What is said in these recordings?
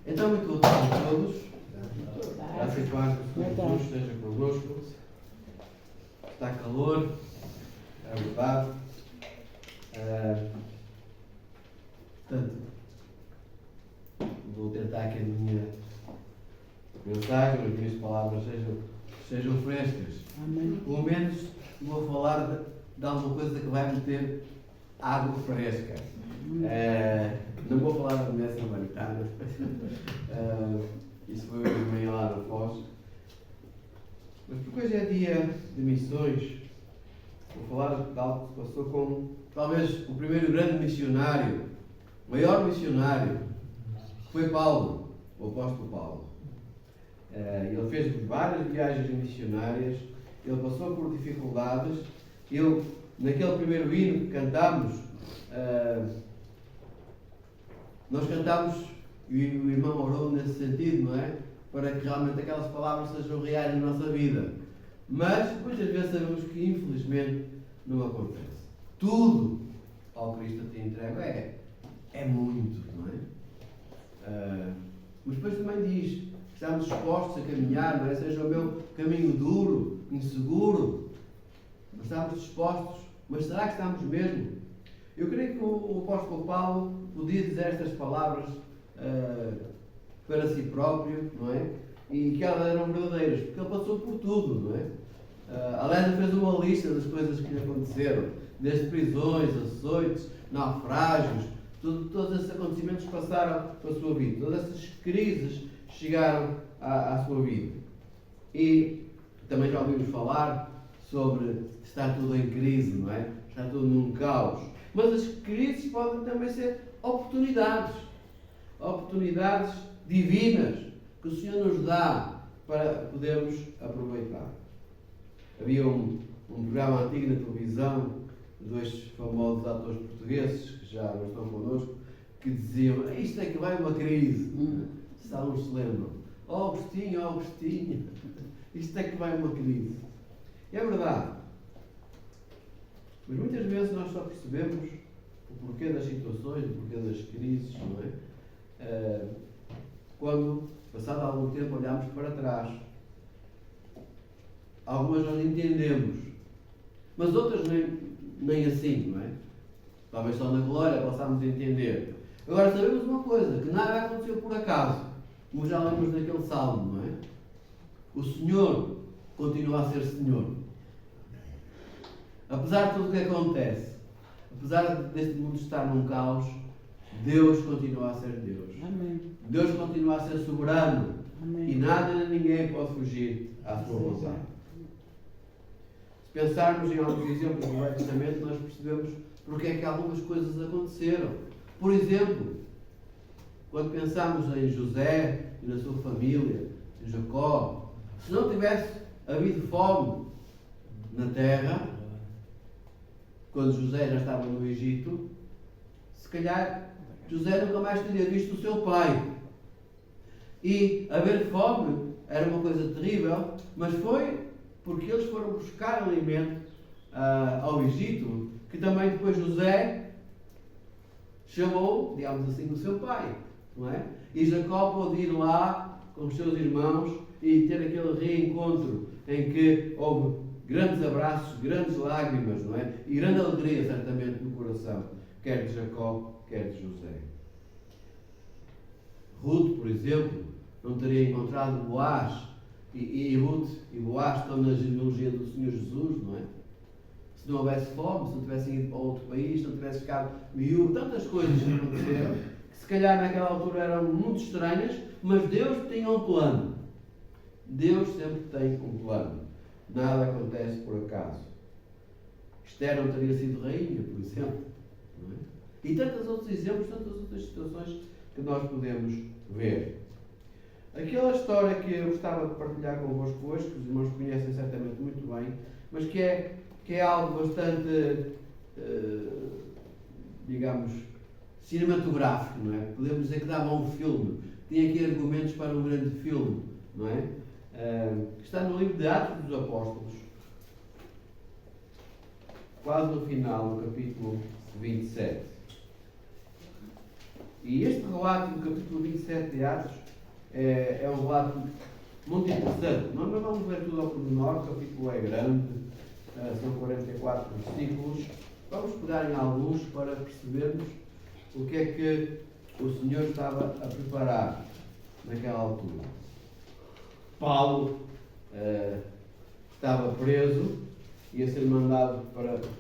Então, muito boa tarde a todos. Graças e paz do Senhor Jesus esteja connosco. Está calor, é verdade. Portanto, vou tentar que a minha mensagem, as minhas palavras sejam frescas. Amém. Pelo menos vou falar de alguma coisa que vai meter água fresca. Não vou falar da mulher samaritana. Isso foi hoje de manhã lá na Foz. Mas porque hoje é dia de missões, vou falar de algo que se passou com talvez o primeiro grande missionário, o maior missionário, que foi Paulo, o apóstolo Paulo. Ele fez várias viagens missionárias, ele passou por dificuldades. Naquele primeiro hino que cantámos, nós cantámos, e o irmão orou nesse sentido, não é? Para que realmente aquelas palavras sejam reais na nossa vida. Mas muitas vezes sabemos que infelizmente não acontece. Tudo ao Cristo te entrego é muito, não é? Mas depois também diz que estamos dispostos a caminhar, não é? Seja o meu caminho duro, inseguro, mas estamos dispostos. Mas será que estamos mesmo? Eu creio que o apóstolo Paulo podia dizer estas palavras para si próprio, não é? E que elas eram verdadeiras, porque ele passou por tudo, não é? Aliás, fez uma lista das coisas que lhe aconteceram, desde prisões, açoites, naufrágios, todos esses acontecimentos passaram pela sua vida, todas essas crises chegaram à sua vida. E também já ouvimos falar sobre estar tudo em crise, não é? Está tudo num caos. Mas as crises podem também ser oportunidades divinas que o Senhor nos dá para podermos aproveitar. Havia um programa antigo na televisão, dois famosos atores portugueses, que já não estão connosco, que diziam: isto é que vai uma crise. Se alguns se lembram. Oh Agostinho, isto é que vai uma crise. E é verdade. Mas muitas vezes nós só percebemos o porquê das situações, o porquê das crises, não é? Quando, passado algum tempo, olhamos para trás. Algumas nós entendemos, mas outras nem assim, não é? Talvez só na glória possamos entender. Agora sabemos uma coisa, que nada aconteceu por acaso, como já lemos naquele salmo, não é? O Senhor continua a ser Senhor. Apesar de tudo o que acontece, apesar deste mundo estar num caos, Deus continua a ser Deus. Amém. Deus continua a ser soberano. Amém. E nada nem ninguém pode fugir à sua vontade. Se pensarmos em alguns exemplos do Velho Testamento, nós percebemos porque é que algumas coisas aconteceram. Por exemplo, quando pensamos em José e na sua família, em Jacó, se não tivesse havido fome na terra, quando José já estava no Egito, se calhar José nunca mais teria visto o seu pai. E haver fome era uma coisa terrível, mas foi porque eles foram buscar alimento ao Egito, que também depois José chamou, digamos assim, o seu pai, não é? E Jacó pôde ir lá com os seus irmãos e ter aquele reencontro em que houve grandes abraços, grandes lágrimas, não é? E grande alegria, certamente, no coração, quer de Jacó, quer de José. Ruth, por exemplo, não teria encontrado Boaz, e Ruth e Boaz estão na genealogia do Senhor Jesus, não é? Se não houvesse fome, se não tivessem ido para outro país, se não tivesse ficado viúvo, tantas coisas que aconteceram, que se calhar naquela altura eram muito estranhas, mas Deus tinha um plano. Deus sempre tem um plano. Nada acontece por acaso. Esther não teria sido rainha, por exemplo. Não é? E tantos outros exemplos, tantas outras situações que nós podemos ver. Aquela história que eu gostava de partilhar convosco hoje, que os irmãos conhecem certamente muito bem, mas que é algo bastante, digamos, cinematográfico, não é? Podemos dizer que dava um filme. Tinha aqui argumentos para um grande filme, não é? Está no livro de Atos dos Apóstolos, quase no final, no capítulo 27. E este relato do capítulo 27 de Atos é um relato muito interessante. Nós não vamos ver tudo ao pormenor, o capítulo é grande, são 44 versículos. Vamos pegar em alguns para percebermos o que é que o Senhor estava a preparar naquela altura. Paulo estava preso, ia ser mandado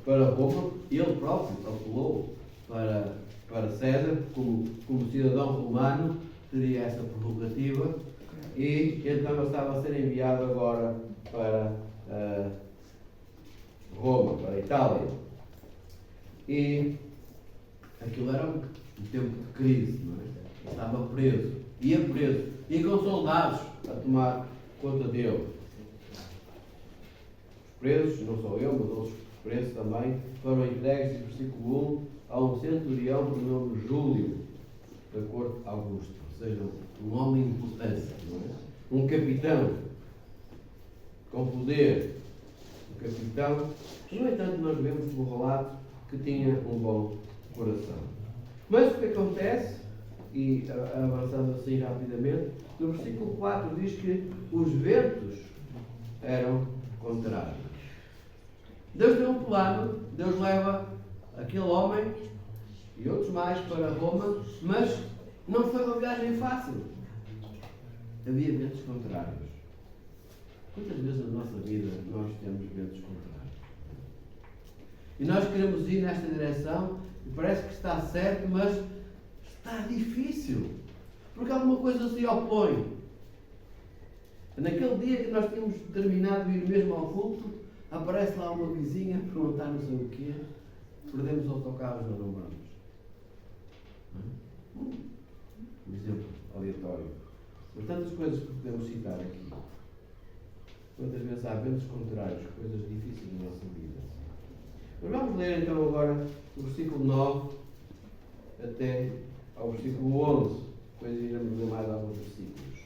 para Roma, ele próprio calculou para César, como cidadão romano, teria essa prerrogativa, e então ele estava a ser enviado agora para Roma, para a Itália. E aquilo era um tempo de crise, não é? Ele estava preso, ia com soldados a tomar conta dele. Os presos, não só eu, mas outros presos também, foram entregues, versículo 1, a um centurião por nome Júlio, da corte Augusta, ou seja, um homem de importância, não é? Um capitão com poder, um capitão, que no entanto nós vemos no relato que tinha um bom coração. Mas o que acontece, e avançando assim rapidamente, no versículo 4 diz que os ventos eram contrários. Deus tem um plano, Deus leva aquele homem e outros mais para Roma, mas não foi uma viagem fácil. Havia ventos contrários. Quantas vezes na nossa vida nós temos ventos contrários? E nós queremos ir nesta direção e parece que está certo, mas está difícil. Porque alguma coisa se opõe. Naquele dia que nós tínhamos determinado ir mesmo ao culto, aparece lá uma vizinha a perguntar não sei o quê, perdemos autocarros, não vamos. Um exemplo aleatório. Mas tantas coisas que podemos citar aqui. Quantas vezes há ventos contrários, coisas difíceis na nossa vida. Mas vamos ler então agora do versículo 9 até ao versículo 11. Depois iremos ler mais alguns versículos.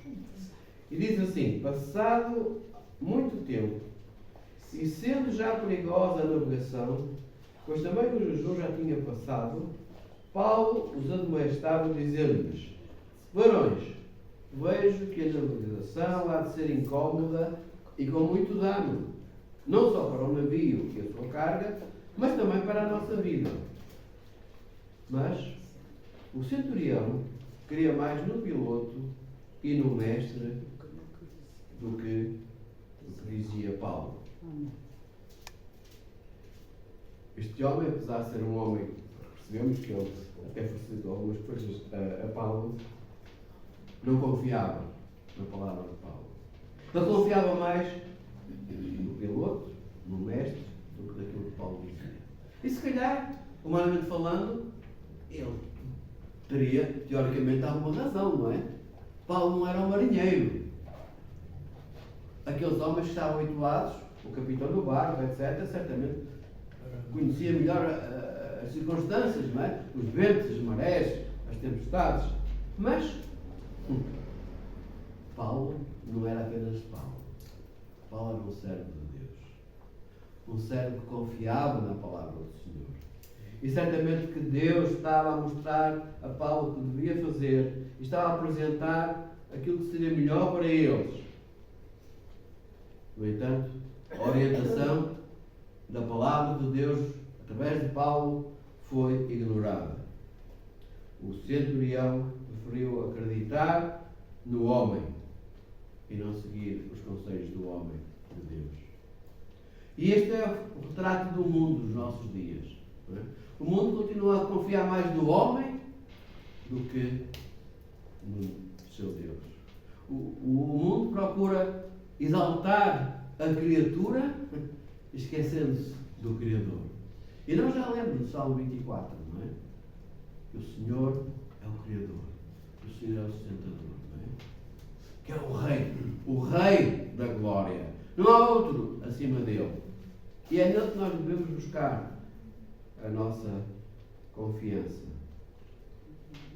E diz assim: passado muito tempo, e sendo já perigosa a navegação, pois também o jejum já tinha passado, Paulo os admoestava, dizendo-lhes: varões, vejo que a navegação há de ser incómoda e com muito dano, não só para o navio e a sua carga, mas também para a nossa vida. Mas o centurião queria mais no piloto e no mestre do que dizia Paulo. Este homem, apesar de ser um homem, percebemos que ele até facilitou algumas coisas a Paulo, não confiava na palavra de Paulo. Ele confiava mais no piloto, no mestre, do que daquilo que Paulo dizia. E se calhar, humanamente falando, ele teria, teoricamente, alguma razão, não é? Paulo não era um marinheiro. Aqueles homens que estavam habituados, o capitão do barco, etc., certamente conhecia melhor as circunstâncias, não é? Os ventos, as marés, as tempestades. Mas Paulo não era apenas Paulo. Paulo era um servo de Deus. Um servo que confiava na palavra do Senhor. E certamente que Deus estava a mostrar a Paulo o que devia fazer e estava a apresentar aquilo que seria melhor para eles. No entanto, a orientação da palavra de Deus através de Paulo foi ignorada. O centurião preferiu acreditar no homem e não seguir os conselhos do homem de Deus. E este é o retrato do mundo dos nossos dias. Não é? O mundo continua a confiar mais no homem do que no seu Deus. O mundo procura exaltar a criatura, esquecendo-se do Criador. E nós já lemos no Salmo 24, não é? Que o Senhor é o Criador, que o Senhor é o sustentador, não é? Que é o Rei da glória. Não há outro acima dele. E é nele que nós devemos buscar a nossa confiança.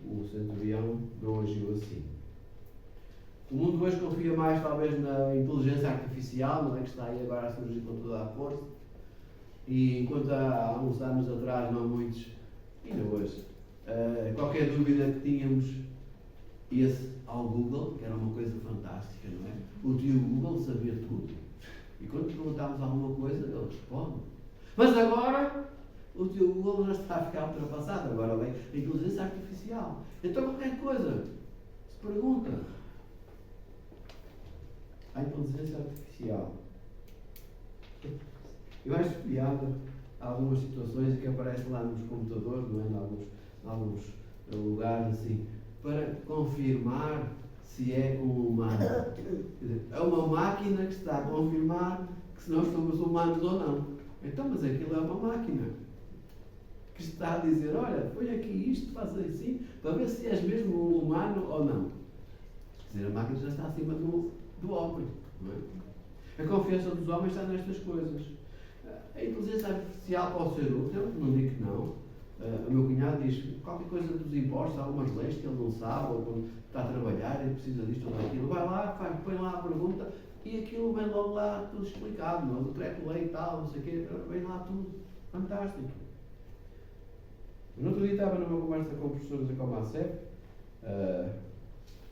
O centurião não agiu assim. O mundo hoje confia mais, talvez, na inteligência artificial, não é? Que está aí agora a surgir com toda a força. E enquanto há uns anos atrás, não muitos, ainda hoje, Qualquer dúvida que tínhamos, ia-se ao Google, que era uma coisa fantástica, não é? O tio Google sabia tudo. E quando perguntávamos alguma coisa, ele responde. Mas agora, o tio Google já está a ficar ultrapassado. Agora vem a inteligência artificial. Então qualquer coisa se pergunta. A inteligência artificial. Eu acho piada algumas situações que aparecem lá nos computadores, não é? Em alguns lugares assim, para confirmar se é um humano. Quer dizer, é uma máquina que está a confirmar que se nós somos humanos ou não. Então, mas aquilo é uma máquina que está a dizer, olha, põe aqui isto, faz assim, para ver se és mesmo um humano ou não. Quer dizer, a máquina já está acima do homem, não é? A confiança dos homens está nestas coisas. A inteligência artificial pode ser útil, não digo que não. O meu cunhado diz qualquer coisa dos impostos, algumas leis que ele não sabe, ou quando está a trabalhar e precisa disto ou daquilo, vai lá, põe lá a pergunta e aquilo vem logo lá tudo explicado, não? O treco-lei e tal, não sei o quê, vem lá tudo. Fantástico. No outro dia estava numa conversa com professores da Comacep,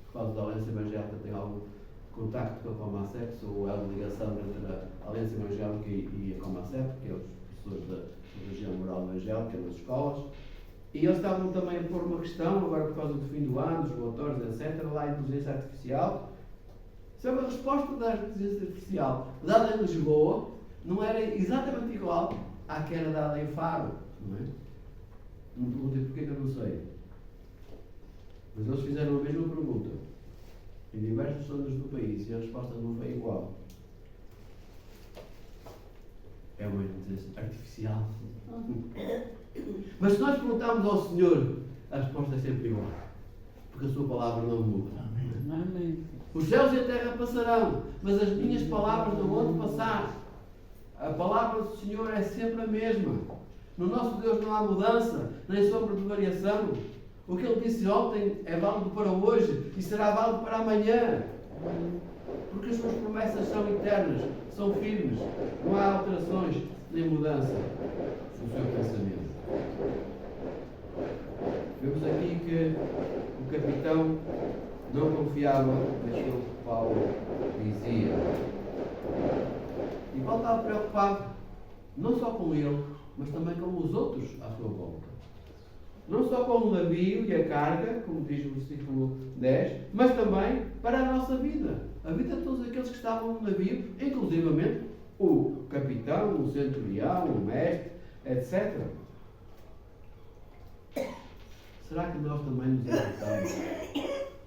por causa da Aliança Evangélica, tem algum contacto com a Comacep, sou o elo de ligação entre a Aliança Evangélica e a Comacep, que é os professores da Religião Moral Evangélica nas escolas, e eles estavam também a pôr uma questão, agora por causa do fim do ano, dos motores, etc., lá a inteligência artificial. Só que a resposta da inteligência artificial dada em Lisboa não era exatamente igual à que era dada em Faro, não é? Não me perguntei porquê, que eu não sei. Mas eles fizeram a mesma pergunta em diversas zonas do país e a resposta não foi igual. É uma inteligência artificial. Mas se nós perguntarmos ao Senhor, a resposta é sempre igual. Porque a sua palavra não muda. Amém. Os céus e a terra passarão, mas as minhas palavras não vão passar. A palavra do Senhor é sempre a mesma. No nosso Deus não há mudança, nem sombra de variação. O que Ele disse ontem é válido para hoje e será válido para amanhã. Porque as suas promessas são eternas, são firmes. Não há alterações nem mudança no seu pensamento. Vemos aqui que o capitão não confiava naquilo que Paulo dizia. E Paulo estava preocupado não só com ele, mas também com os outros à sua volta. Não só com o navio e a carga, como diz o versículo 10, mas também para a nossa vida. A vida de todos aqueles que estavam no navio, inclusivamente o capitão, o centurião, o mestre, etc. Será que nós também nos importamos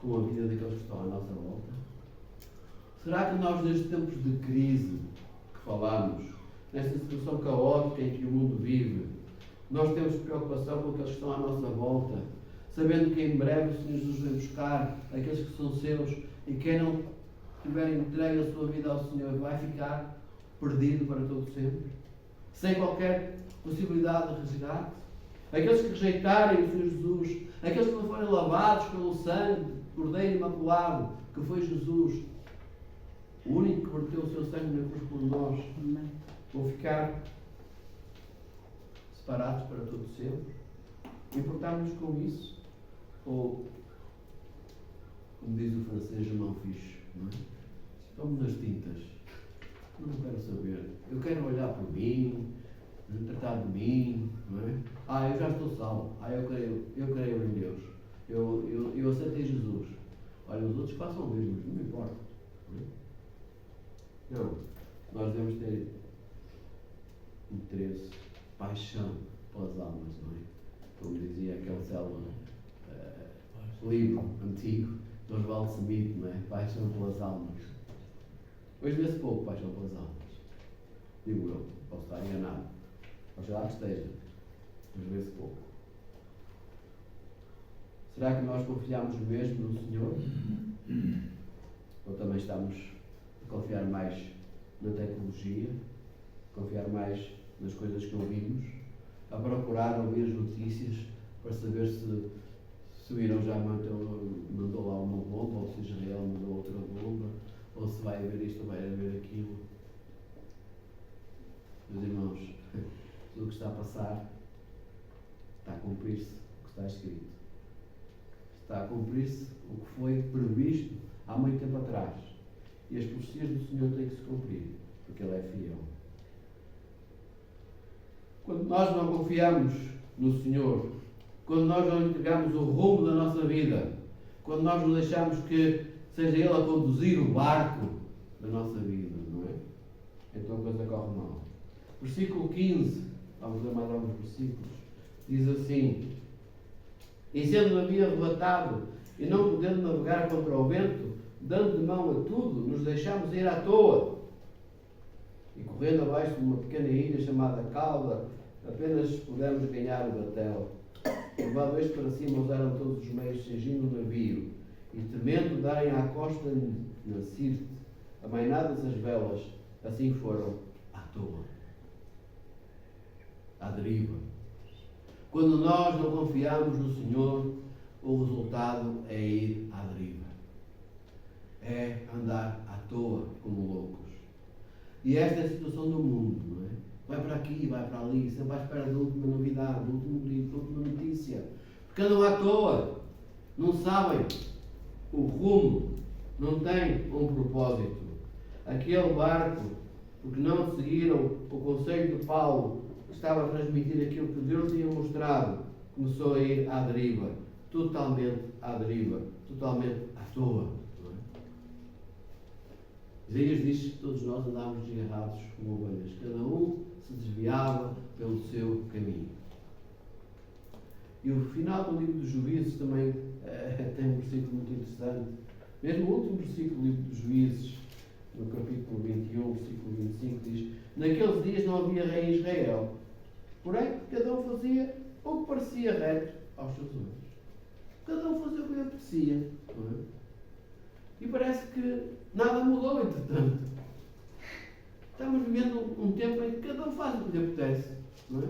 com a vida daqueles que estão à nossa volta? Será que nós, nestes tempos de crise que falamos, nesta situação caótica em que o mundo vive, nós temos preocupação com aqueles que estão à nossa volta, sabendo que em breve o Senhor Jesus vem buscar aqueles que são seus e que não tiverem entregue a sua vida ao Senhor, vai ficar perdido para todo sempre, sem qualquer possibilidade de resgate? Aqueles que rejeitarem o Senhor Jesus, aqueles que não forem lavados pelo sangue do Cordeiro Imaculado, que foi Jesus, o único que verteu o seu sangue na cruz por nós, vão ficar separados para todo sempre? Importarmos com isso? Ou, como diz o francês, je m'en fiche, não é? Estamos nas tintas. Eu não quero saber. Eu quero olhar por mim, tratar de mim, não é? Eu já estou salvo. Eu creio em Deus. Eu aceitei Jesus. Olha, os outros façam o mesmo, não me importa. Não. Nós devemos ter interesse, paixão pelas almas, não é? Como dizia aquele célebre livro antigo do Oswald Smith, não é? Paixão pelas almas. Hoje vê-se pouco paixão pelas almas. Digo eu, posso estar enganado. Oxalá que esteja, mas vê-se pouco. Será que nós confiamos mesmo no Senhor? Ou também estamos a confiar mais na tecnologia, confiar mais nas coisas que ouvimos, a procurar ouvir as notícias para saber se o Irão já mandou lá uma bomba, ou se Israel mandou outra bomba, ou se vai haver isto ou vai haver aquilo? Meus irmãos, tudo o que está a passar está a cumprir-se, o que Está escrito. Está a cumprir-se o que foi previsto há muito tempo atrás. E as profecias do Senhor têm que se cumprir, porque Ele é fiel. Quando nós não confiamos no Senhor, quando nós não entregamos o rumo da nossa vida, quando nós não deixamos que seja Ele a conduzir o barco da nossa vida, não é? Então a coisa corre mal. Versículo 15, vamos ler mais alguns versículos, diz assim: e sendo navio arrebatado e não podendo navegar contra o vento, dando de mão a tudo, nos deixamos ir à toa. E correndo abaixo de uma pequena ilha chamada Calda, apenas pudemos ganhar o batel. Levado este para cima, usaram todos os meios, cingindo o navio, e temendo darem à costa na Sirte, amainadas as velas, assim foram à toa, à deriva. Quando nós não confiamos no Senhor, o resultado é ir à deriva. É andar à toa como loucos. E esta é a situação do mundo, não é? Vai para aqui, vai para ali, sempre à espera da última novidade, do último grito, da última notícia. Porque andam à toa, não sabem o rumo, não têm um propósito. Aquele barco, porque não seguiram o conselho de Paulo, que estava a transmitir aquilo que Deus tinha mostrado, começou a ir à deriva, totalmente à deriva, totalmente à toa. Isaías diz que todos nós andávamos desgarrados como ovelhas, cada um se desviava pelo seu caminho. E o final do livro dos Juízes também tem um versículo muito interessante. Mesmo o último versículo do livro dos Juízes, no capítulo 21, versículo 25, diz: naqueles dias não havia rei em Israel, porém cada um fazia o que parecia reto aos seus olhos. Cada um fazia o que lhe apetecia, não é? E parece que nada mudou, entretanto. Estamos vivendo um tempo em que cada um faz o que lhe apetece, não é?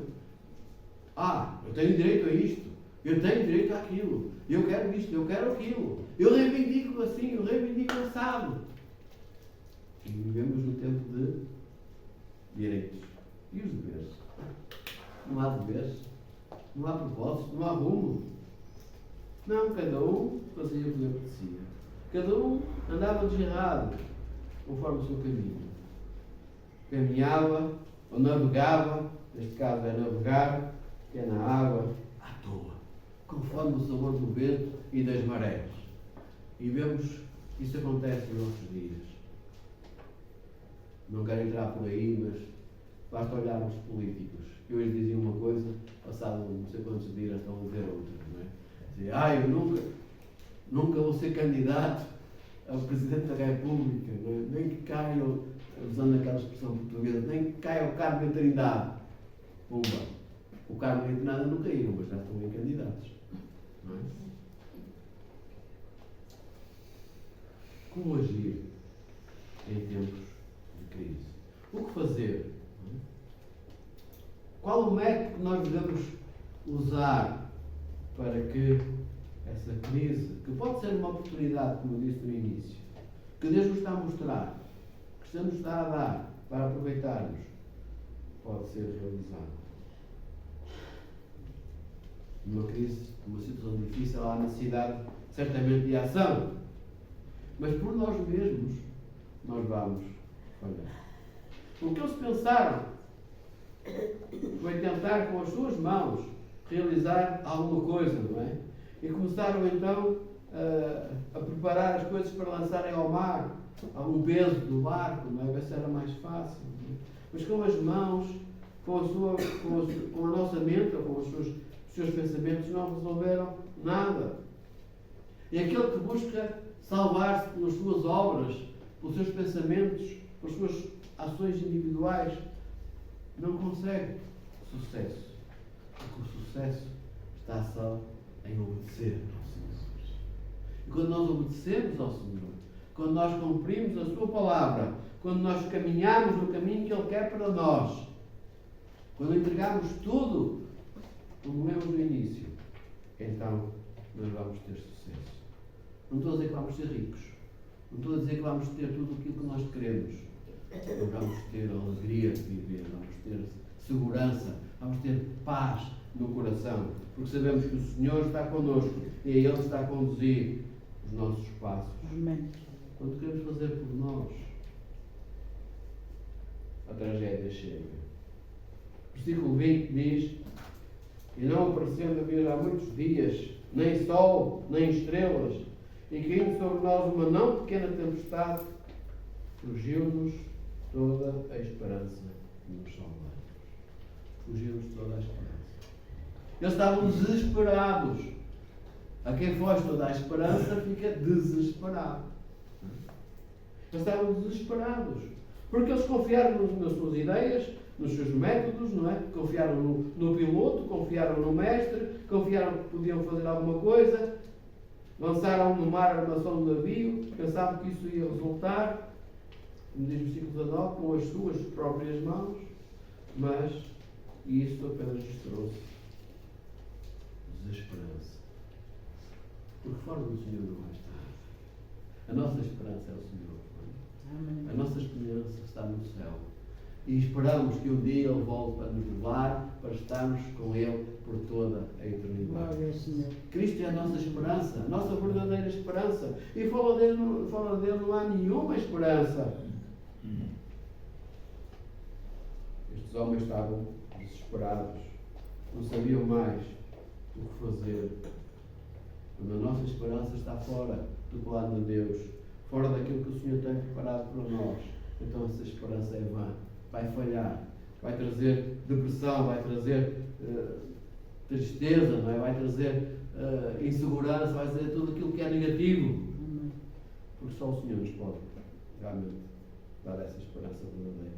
Eu tenho direito a isto, eu tenho direito àquilo, eu quero isto, eu quero aquilo, eu reivindico assim, eu reivindico assado. E vivemos no tempo de direitos. E os deveres? Não há deveres, não há propósito, não há rumo. Não, cada um fazia o que lhe apetecia. Cada um andava desgarrado, conforme o seu caminho. Caminhava ou navegava, neste caso é navegar, que é na água, à toa, conforme o sabor do vento e das marés. E vemos que isso acontece nos nossos dias. Não quero entrar por aí, mas basta olhar os políticos, que hoje diziam uma coisa, passado não sei quantos dias estão a dizer outra, não é? Dizer, eu nunca vou ser candidato a Presidente da República, não é? Nem que caia, usando aquela expressão portuguesa, nem que caia o Carmo e a Trindade. Pumba! O Carmo e a Trindade não caíram, mas já estão em candidatos. Não é? Como agir em tempos de crise? O que fazer? Não é? Qual o método que nós devemos usar para que essa crise, que pode ser uma oportunidade, como eu disse no início, que Deus nos está a mostrar, que Deus nos está a dar para aproveitarmos, pode ser realizada? Numa crise, numa situação difícil, há necessidade certamente de ação, mas por nós mesmos nós vamos falhar. O que eles pensaram foi tentar com as suas mãos realizar alguma coisa, não é? E começaram então a preparar as coisas para lançarem ao mar, algum peso do barco, não é? Ver se era mais fácil. Não é? Mas com as mãos, com a nossa mente, ou com os seus pensamentos, não resolveram nada. E aquele que busca salvar-se pelas suas obras, pelos seus pensamentos, pelas suas ações individuais, não consegue sucesso. Porque o sucesso está só em obedecer ao Senhor. E quando nós obedecemos ao Senhor, quando nós cumprimos a Sua palavra, quando nós caminhamos no caminho que Ele quer para nós, quando entregamos tudo, como lemos no início, então nós vamos ter sucesso. Não estou a dizer que vamos ser ricos, não estou a dizer que vamos ter tudo aquilo que nós queremos, mas vamos ter a alegria de viver, vamos ter segurança, vamos ter paz, no coração, porque sabemos que o Senhor está connosco e é Ele que está a conduzir os nossos passos. Amém. Quando queremos fazer por nós, a tragédia chega. Versículo 20 diz: e não aparecendo haver há muitos dias, nem sol, nem estrelas, e caindo sobre nós uma não pequena tempestade, fugiu-nos toda a esperança de nos salvar. Fugiu-nos toda a esperança. Eles estavam desesperados. A quem foge toda a esperança fica desesperado. Eles estavam desesperados. Porque eles confiaram nas suas ideias, nos seus métodos, não é? Confiaram no piloto, confiaram no mestre, confiaram que podiam fazer alguma coisa, lançaram no mar a armação do navio, pensavam que isso ia resultar, como diz o versículo 19, com as suas próprias mãos, mas isso apenas lhes trouxe desesperança. Porque fora do Senhor não há estar. A nossa esperança é o Senhor. Não é? A nossa esperança está no céu. E esperamos que um dia Ele volte para nos levar, para estarmos com Ele por toda a eternidade. Glória ao Senhor. Cristo é a nossa esperança, a nossa verdadeira esperança. E fora dele não há nenhuma esperança. Estes homens estavam desesperados, não sabiam mais o que fazer. Quando a nossa esperança está fora do plano de Deus, fora daquilo que o Senhor tem preparado para nós, então essa esperança é vã, vai falhar, vai trazer depressão, vai trazer tristeza, não é? Vai trazer insegurança, vai trazer tudo aquilo que é negativo. Porque só o Senhor nos pode realmente dar essa esperança verdadeira.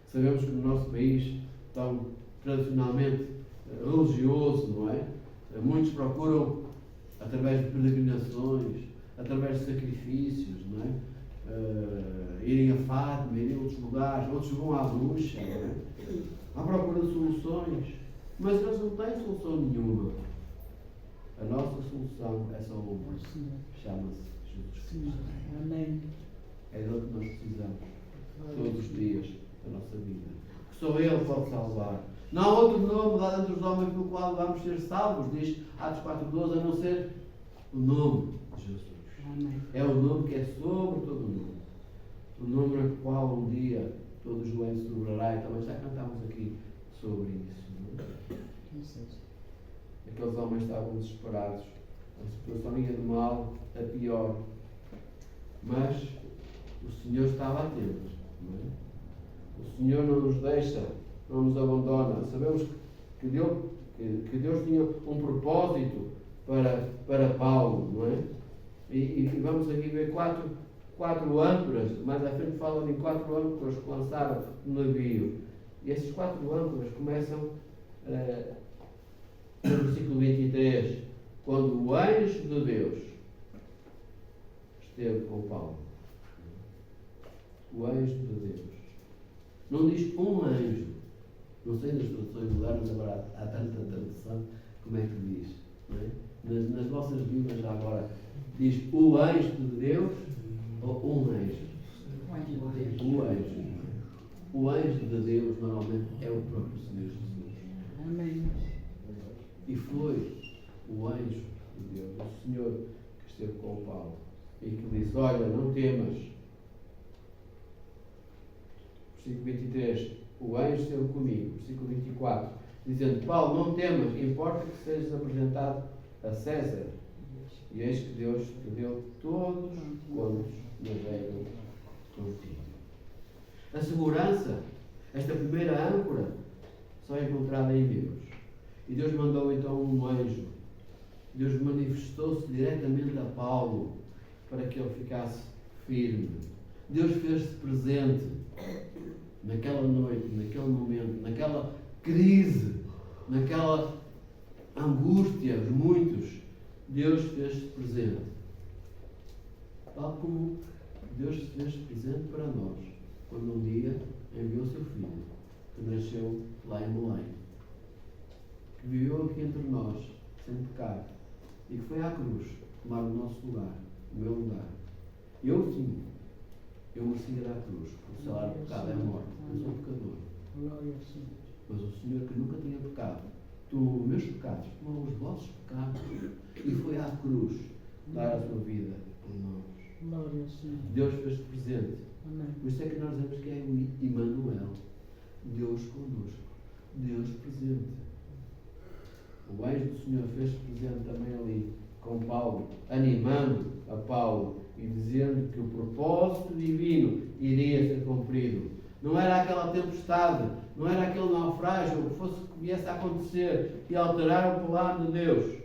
Sabemos que no nosso país, tão tradicionalmente religioso, não é? Muitos procuram, através de peregrinações, através de sacrifícios, não é? Irem a Fátima, irem a outros lugares, outros vão à bruxa, não é? À procura de soluções, mas eles não têm solução nenhuma. A nossa solução é só uma, chama-se Jesus Cristo. Amém. É dele que nós precisamos todos os dias da nossa vida. Que só Ele pode salvar. Não há outro nome dado entre os homens pelo qual vamos ser salvos, diz Atos 4:12, a não ser o nome de Jesus. Amém. É o nome que é sobre todo o nome. O nome no qual um dia todo o joelho se dobrará, e também já cantámos aqui sobre isso. Não é? Aqueles homens estavam desesperados. A situação ia de mal a pior. Mas o Senhor estava atento. Não é? O Senhor não nos deixa, não nos abandona. Sabemos que Deus tinha um propósito para Paulo, não é? E vamos aqui ver quatro âncoras, mais à frente falam em 4 âncoras que lançaram no navio. E esses 4 âncoras começam no versículo 23, quando o anjo de Deus esteve com Paulo. O anjo de Deus. Não diz um anjo. Não sei nas traduções modernas, agora há tanta tradução, como é que diz? Não é? Nas vossas Bíblias agora diz o anjo de Deus ou um anjo? O anjo. O anjo de Deus normalmente é o próprio Senhor Jesus. Amém. E foi o anjo de Deus, o Senhor, que esteve com o Paulo e que disse: olha, não temas. Versículo 23, o anjo esteve comigo. Versículo 24, dizendo: Paulo, não temas, importa que sejas apresentado a César. E eis que Deus te deu todos quantos navegam contigo. A segurança, esta primeira âncora, só é encontrada em Deus. E Deus mandou então um anjo. Deus manifestou-se diretamente a Paulo para que ele ficasse firme. Deus fez-se presente naquela noite, naquele momento, naquela crise, naquela angústia de muitos. Deus fez-se presente. Tal como Deus se fez presente para nós, quando um dia enviou o seu Filho, que nasceu lá em Belém, que viveu aqui entre nós, sem pecado, e que foi à cruz tomar o nosso lugar, o meu lugar. Eu sim, eu mereci ir à cruz, porque o salário do pecado é a morte. Eu sou pecador. Mas o Senhor, que nunca tinha pecado, tomou os meus pecados, tomou os vossos pecados e foi à cruz dar a sua vida por nós. Glória ao Senhor. Deus fez-te presente. Amém. Por isso é que nós dizemos que é o Emmanuel. Deus connosco. Deus presente. O anjo do Senhor fez-se presente também ali com Paulo, animando a Paulo e dizendo que o propósito divino iria ser cumprido. Não era aquela tempestade, não era aquele naufrágio, o que fosse que viesse a acontecer e alterar o plano de Deus.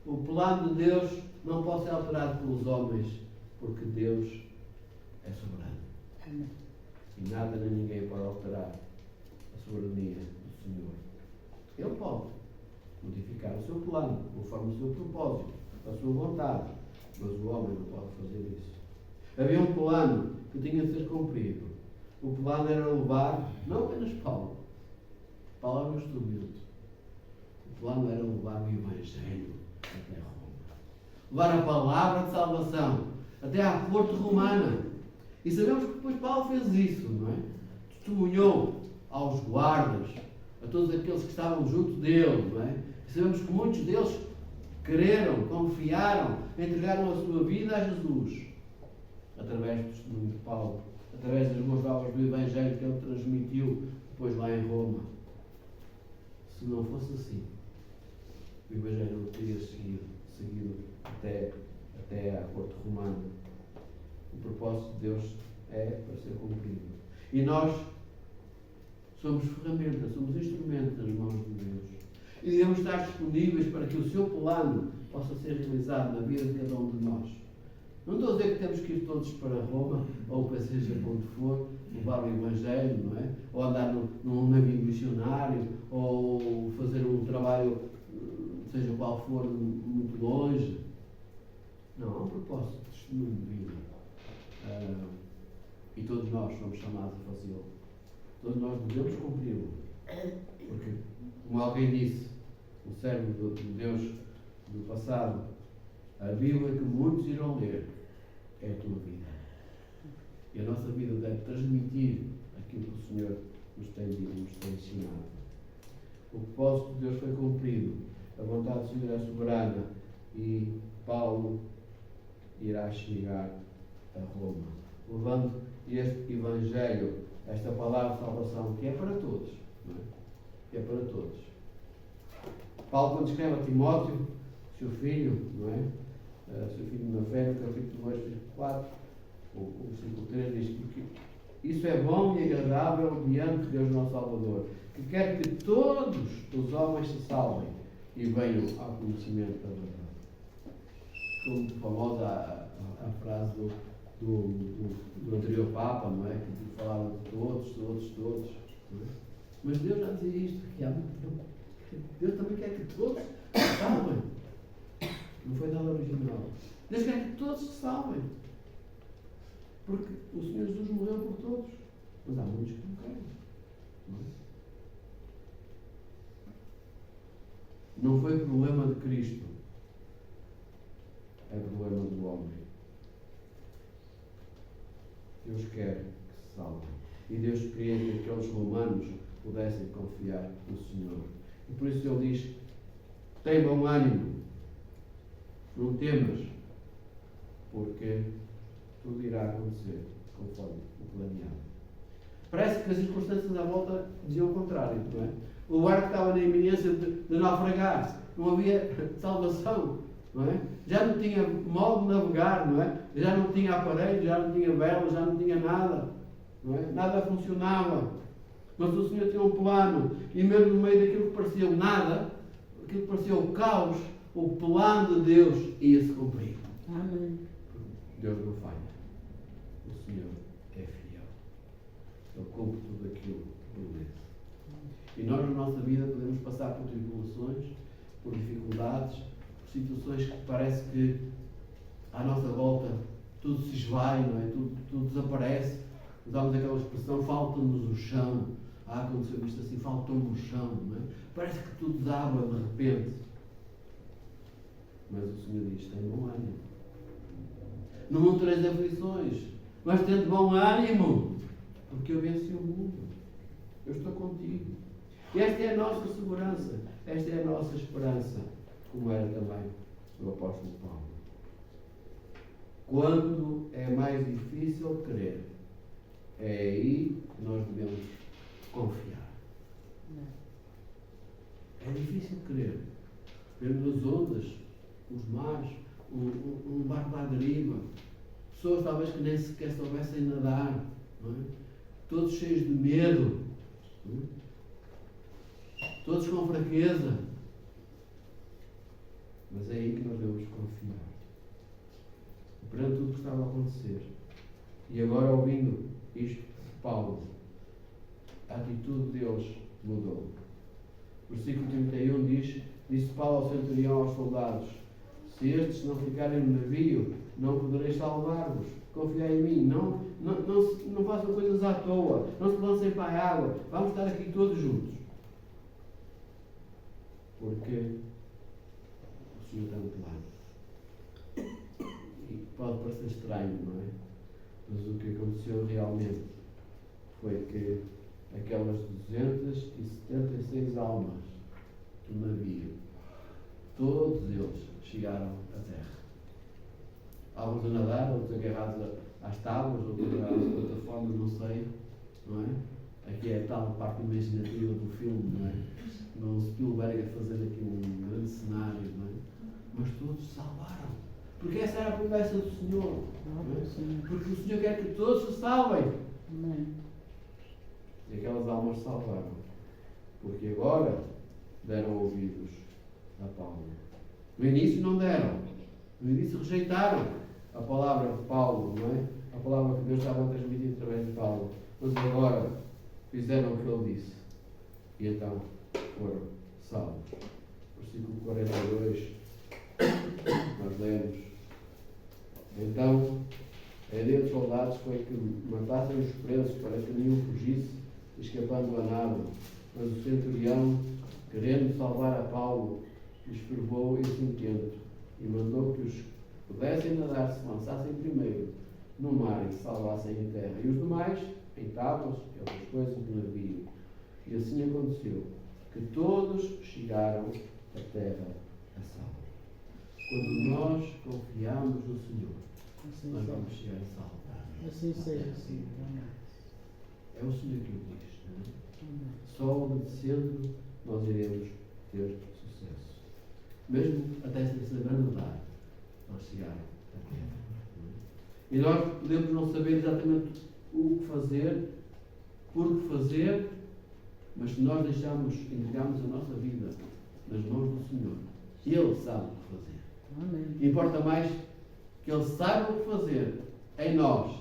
O plano de Deus não pode ser alterado pelos homens, porque Deus é soberano. Amém. E nada nem ninguém pode alterar a soberania do Senhor. Ele pode modificar o seu plano, conforme o seu propósito, a sua vontade, mas o homem não pode fazer isso. Havia um plano que tinha de ser cumprido. O plano era levar, não apenas Paulo. Paulo era um instrumento. O plano era levar o Evangelho até Roma. Levar a palavra de salvação até à corte romana. E sabemos que depois Paulo fez isso, não é? Testemunhou aos guardas, a todos aqueles que estavam junto dele, não é? E sabemos que muitos deles creram, confiaram, entregaram a sua vida a Jesus, através do testemunho de Paulo, através das boas obras do Evangelho que ele transmitiu depois lá em Roma. Se não fosse assim, o Evangelho não teria seguido até à corte romana. O propósito de Deus é para ser cumprido. E nós somos ferramentas, somos instrumentos nas mãos de Deus. E devemos estar disponíveis para que o seu plano possa ser realizado na vida de cada um de nós. Não estou a dizer que temos que ir todos para Roma, ou para seja para onde for, levar o Evangelho, não é? Ou andar num navio missionário, ou fazer um trabalho, seja qual for, muito longe. Não, há um propósito de testemunho de vida. E todos nós somos chamados a fazê-lo. Todos nós devemos cumpri-lo. Porque, como alguém disse, o servo de Deus do passado, a Bíblia que muitos irão ler é a tua vida. E a nossa vida deve transmitir aquilo que o Senhor nos tem dito, nos tem ensinado. O propósito de Deus foi cumprido. A vontade do Senhor é soberana. E Paulo irá chegar a Roma, levando este Evangelho, esta palavra de salvação, que é para todos. Não é? Que é para todos. Paulo, quando escreve a Timóteo, seu filho, não é? Seu filho na fé, no capítulo 2, versículo 4, o versículo 3 diz: porque isso é bom e agradável diante de Deus nosso Salvador, que quer que todos os homens se salvem e venham ao conhecimento da verdade. Ficou muito famosa a frase do anterior Papa, não é? Que falava de todos. Não é? Mas Deus já dizia isto, que há muito tempo. Deus também quer que todos se salvem. Não foi nada original. Deus quer que todos se salvem. Porque o Senhor Jesus morreu por todos. Mas há muitos que não querem. Não é? Não foi problema de Cristo. É problema do homem. Deus quer que se salvem. E Deus queria que aqueles romanos pudessem confiar no Senhor. E por isso Ele diz: tem bom ânimo, não temas, porque tudo irá acontecer conforme o planeado. Parece que as circunstâncias à volta diziam o contrário, não é? O barco estava na iminência de naufragar, não havia salvação, não é? Já não tinha modo de navegar, não é? Já não tinha aparelho, já não tinha vela, já não tinha nada, não é? Nada funcionava. Mas o Senhor tinha um plano, e mesmo no meio daquilo que parecia nada, aquilo que parecia o caos, o plano de Deus ia se cumprir. Amém. Deus não falha. O Senhor é fiel. Ele cumpre tudo aquilo que promete. E nós, na nossa vida, podemos passar por tribulações, por dificuldades, por situações que parece que à nossa volta tudo se esvai, não é? Tudo desaparece. Usamos aquela expressão: falta-nos o chão. Aconteceu isto assim, faltou-me o chão, não é? Parece que tudo desaba de repente. Mas o Senhor diz: tem bom ânimo. No mundo tereis aflições, mas tendo bom ânimo, porque eu venci o mundo. Eu estou contigo. Esta é a nossa segurança, esta é a nossa esperança, como era também o apóstolo Paulo. Quando é mais difícil crer, é aí que nós devemos confiar. É difícil crer. Vemos as ondas, os mares, um barco à deriva, pessoas talvez que nem sequer soubessem nadar, não é? Todos cheios de medo, não é? Todos com fraqueza. Mas é aí que nós devemos confiar. Perante tudo o que estava a acontecer. E agora, ouvindo isto de Paulo, a atitude deles mudou. O versículo 31 diz: disse Paulo ao centurião, aos soldados: se estes não ficarem no navio, não poderei salvar-vos. Confiai em mim. Não façam coisas à toa. Não se lancem para a água. Vamos estar aqui todos juntos. Porque o Senhor está muito lá. E pode parecer estranho, não é? Mas o que aconteceu realmente foi que aquelas 276 almas do navio, todos eles chegaram à terra. Alguns a nadar, outros agarrados às tábuas, outros agarrados à plataforma, não sei, não é? Aqui é a tal parte imaginativa do filme, não é? No Spielberg a fazer aqui um grande cenário, não é? Mas todos se salvaram. Porque essa era a promessa do Senhor. Porque o Senhor quer que todos se salvem. Amém. E aquelas almas se salvaram. Porque agora deram ouvidos a Paulo. No início não deram. No início rejeitaram a palavra de Paulo, não é? A palavra que Deus estava a transmitir através de Paulo. Mas agora fizeram o que ele disse. E então foram salvos. Versículo 42, nós lemos: então a ideia dos soldados foi que matassem os presos para que nenhum fugisse, escapando a nada. Mas o centurião, querendo salvar a Paulo, lhes provou esse intento e mandou que os que pudessem nadar se lançassem primeiro no mar e se salvassem em terra, e os demais em tábuas e outras coisas do navio. E assim aconteceu, que todos chegaram à terra a salvo. Quando nós confiamos no Senhor, Assim nós seja. vamos chegar a salvo. Assim seja, sim. Amém. É o Senhor que o diz, não é? Amém. Só obedecendo nós iremos ter sucesso. Mesmo até sem saber nadar, nós chegar à terra. Não é? E nós podemos não saber exatamente o que fazer, por que fazer, mas se nós entregamos a nossa vida nas mãos do Senhor, Ele sabe o que fazer. Amém. Importa mais que Ele saiba o que fazer em nós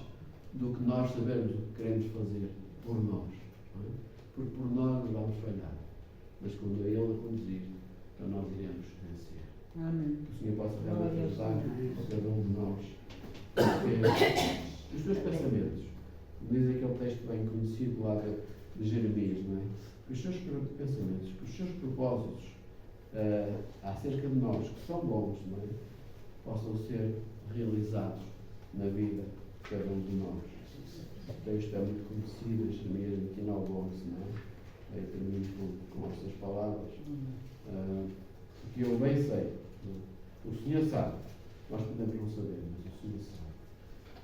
do que nós sabermos o que queremos fazer por nós. Não é? Porque por nós não vamos falhar. Mas quando é Ele a conduzir, então nós iremos vencer. Amém. Que o Senhor possa realmente ajudar a cada um de nós. Porque os teus pensamentos, como diz aquele texto bem conhecido lá de Jeremias, não é? Que os seus pensamentos, que os seus propósitos acerca de nós, que são bons, não é? Possam ser realizados na vida de cada um de nós. O texto é muito conhecido, Jeremias 29:11, não é? Eu termino com estas palavras. Que eu bem sei, o Senhor sabe, nós podemos não saber, mas o Senhor sabe.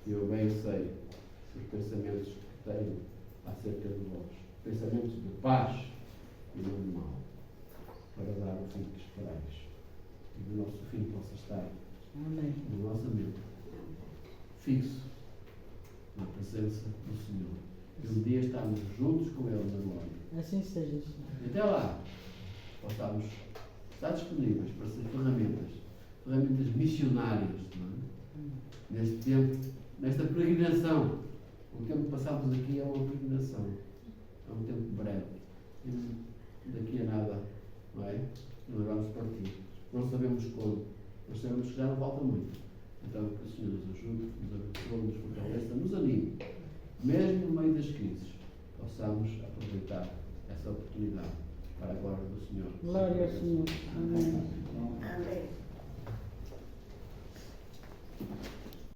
Eu bem sei os pensamentos que tenho acerca de vós, pensamentos de paz e não de mal, para dar o fim que esperais. E que o nosso fim possa estar Amém. na nossa mente, fixo na presença do Senhor. E um dia estarmos juntos com Ele na glória. Assim seja, Senhor. E até lá, possamos estar disponíveis para ser ferramentas missionárias, não é? Neste tempo, nesta peregrinação. O tempo que passamos aqui é uma peregrinação. É um tempo breve. E daqui a nada, não é? Nós vamos partir. Não sabemos quando, mas sabemos que já não falta muito. Então, que o Senhor nos ajude, nos abençoe, nos fortaleça, nos anime. Mesmo no meio das crises, possamos aproveitar essa oportunidade para a glória do Senhor. Glória ao Senhor. Amém. Amém.